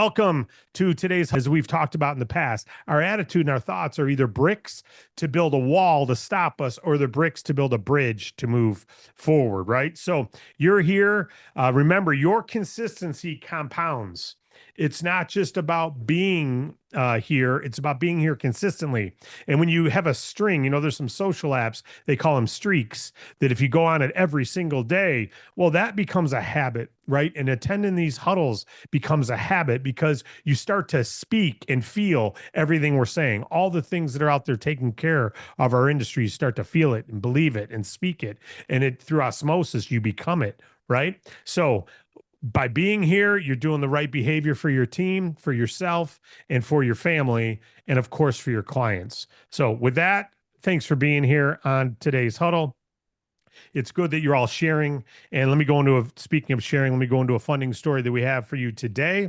Welcome to today's, as we've talked about in the past, our attitude and our thoughts are either bricks to build a wall to stop us or the bricks to build a bridge to move forward, right? So you're here. Remember, your consistency compounds. It's not just about being here. It's about being here consistently. And when you have a string, there's some social apps, they call them streaks, that if you go on it every single day, well, that becomes a habit, right? And attending these huddles becomes a habit because you start to speak and feel everything we're saying. All the things that are out there taking care of our industry, you start to feel it and believe it and speak it. And it through osmosis, you become it, right? So by being here, you're doing the right behavior for your team, for yourself, and for your family, and of course, for your clients. So with that, thanks for being here on today's huddle. It's good that you're all sharing. And let me go into speaking of sharing, let me go into a funding story that we have for you today.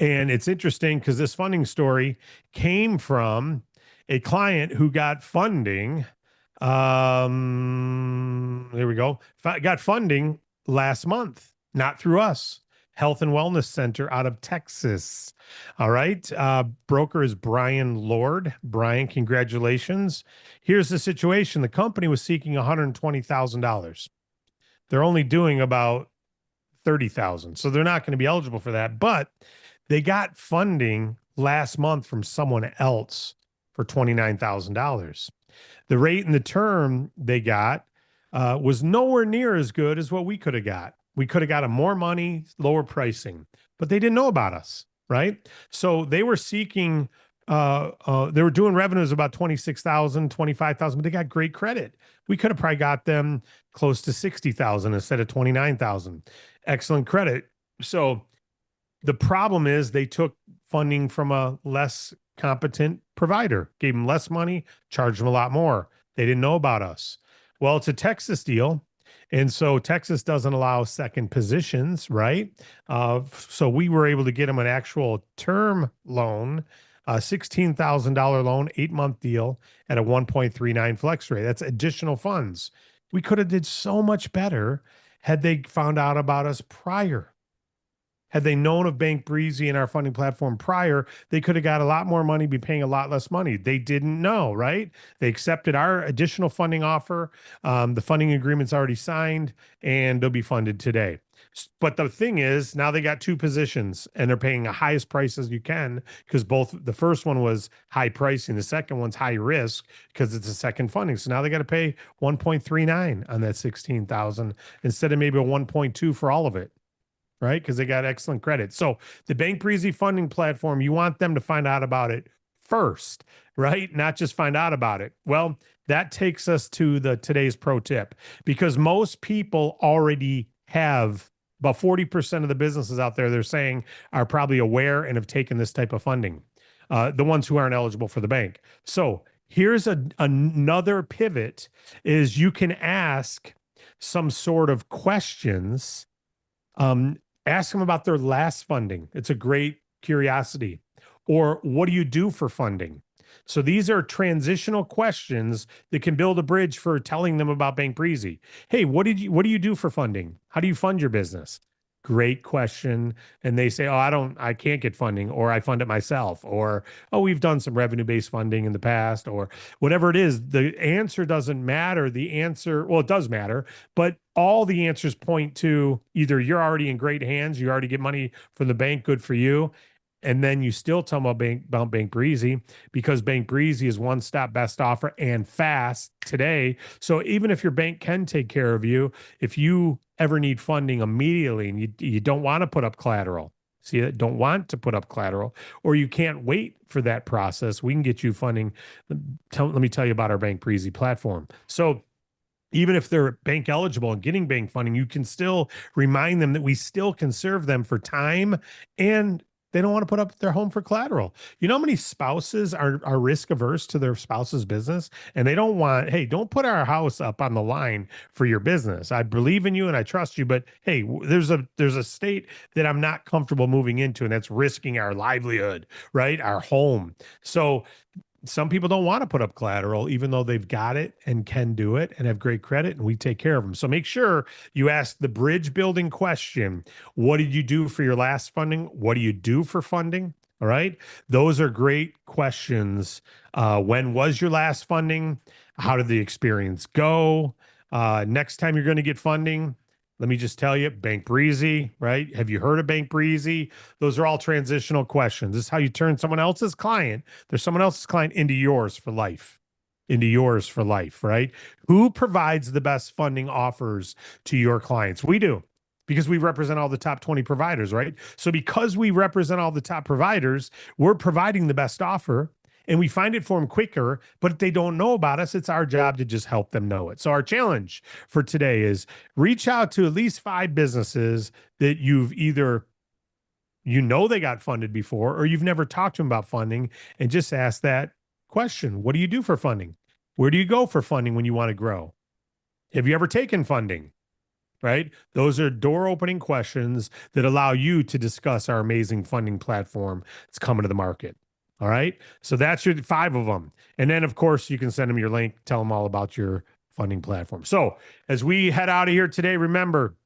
And it's interesting because this funding story came from a client who got funding. There we go. Got funding last month. Not through us. Health and Wellness Center out of Texas. All right. Broker is Brian Lord. Brian, congratulations. Here's the situation. The company was seeking $120,000. They're only doing about $30,000. So they're not going to be eligible for that. But they got funding last month from someone else for $29,000. The rate and the term they got was nowhere near as good as what we could have got. We could have got them more money, lower pricing, but they didn't know about us, right? So they were seeking, they were doing revenues about 26,000, 25,000, but they got great credit. We could have probably got them close to 60,000 instead of 29,000. Excellent credit. So the problem is they took funding from a less competent provider, gave them less money, charged them a lot more. They didn't know about us. Well, it's a Texas deal. And so Texas doesn't allow second positions, right? So we were able to get them an actual term loan, a $16,000 loan, 8-month deal at a 1.39 flex rate. That's additional funds. We could have did so much better had they found out about us prior. Had they known of Bank Breezy and our funding platform prior, they could have got a lot more money, be paying a lot less money. They didn't know, right? They accepted our additional funding offer. The funding agreement's already signed, and they'll be funded today. But the thing is, now they got two positions, and they're paying the highest prices you can because both the first one was high pricing, the second one's high risk because it's a second funding. So now they got to pay 1.39 on that 16,000 instead of maybe a 1.2 for all of it. Right? Because they got excellent credit. So the Bank Breezy funding platform, you want them to find out about it first, right? Not just find out about it. Well, that takes us to today's pro tip, because most people already have about 40% of the businesses out there, they're saying, are probably aware and have taken this type of funding. The ones who aren't eligible for the bank. So here's another pivot is you can ask some sort of questions. Ask them about their last funding. It's a great curiosity. Or what do you do for funding? So these are transitional questions that can build a bridge for telling them about Bank Breezy. Hey, what do you do for funding? How do you fund your business? Great question. And they say, oh, I can't get funding, or I fund it myself, or, oh, we've done some revenue-based funding in the past, or whatever it is. The answer doesn't matter. Well, it does matter, but all the answers point to either you're already in great hands, you already get money from the bank, good for you. And then you still tell them about Bank Breezy, because Bank Breezy is one-stop best offer and fast today. So even if your bank can take care of you, if you ever need funding immediately and you don't want to put up collateral, don't want to put up collateral, or you can't wait for that process, we can get you funding. Let me tell you about our Bank Breezy platform. So even if they're bank eligible and getting bank funding, you can still remind them that we still can serve them for time, and they don't want to put up their home for collateral. You know how many spouses are risk averse to their spouse's business, and they don't want, hey, don't put our house up on the line for your business. I believe in you and I trust you, but hey, there's a state that I'm not comfortable moving into, and that's risking our livelihood, right? Our home. So some people don't want to put up collateral, even though they've got it and can do it and have great credit, and we take care of them. So make sure you ask the bridge building question. What did you do for your last funding? What do you do for funding? All right. Those are great questions. When was your last funding? How did the experience go? Next time you're going to get funding, let me just tell you, Bank Breezy, right? Have you heard of Bank Breezy? Those are all transitional questions. This is how you turn someone else's client, there's someone else's client into yours for life, right? Who provides the best funding offers to your clients? We do, because we represent all the top 20 providers, right? So because we represent all the top providers, we're providing the best offer, and we find it for them quicker. But if they don't know about us, it's our job to just help them know it. So our challenge for today is reach out to at least 5 businesses that you've either, they got funded before, or you've never talked to them about funding, and just ask that question. What do you do for funding? Where do you go for funding when you want to grow? Have you ever taken funding? Right? Those are door opening questions that allow you to discuss our amazing funding platform that's coming to the market. All right. So that's your 5 of them. And then, of course, you can send them your link, tell them all about your funding platform. So as we head out of here today, remember,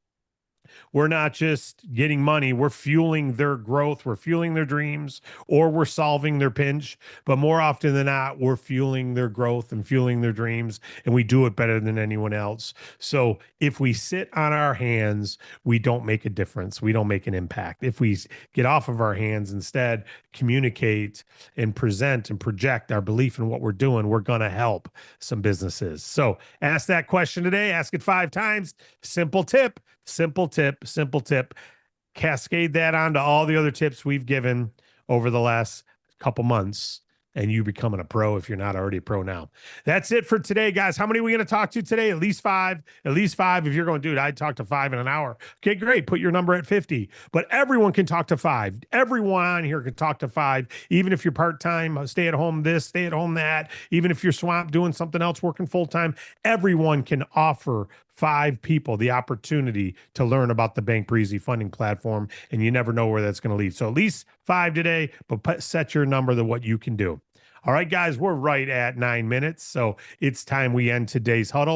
we're not just getting money, we're fueling their growth, we're fueling their dreams, or we're solving their pinch. But more often than not, we're fueling their growth and fueling their dreams, and we do it better than anyone else. So if we sit on our hands, we don't make a difference. We don't make an impact. If we get off of our hands, instead, communicate and present and project our belief in what we're doing, we're going to help some businesses. So ask that question today. Ask it 5 times. Simple tip. Cascade that onto all the other tips we've given over the last couple months, and you becoming a pro if you're not already a pro now. That's it for today, guys. How many are we going to talk to today? At least 5. At least 5. If you're going, dude, I'd talk to 5 in an hour. Okay, great. Put your number at 50. But everyone can talk to 5. Everyone on here can talk to 5. Even if you're part-time, stay at home this, stay at home that. Even if you're swamped doing something else, working full-time, everyone can offer 5 people the opportunity to learn about the Bank Breezy funding platform, and you never know where that's going to lead. So at least 5 today, but set your number to what you can do. All right, guys, we're right at 9 minutes, so it's time we end today's huddle.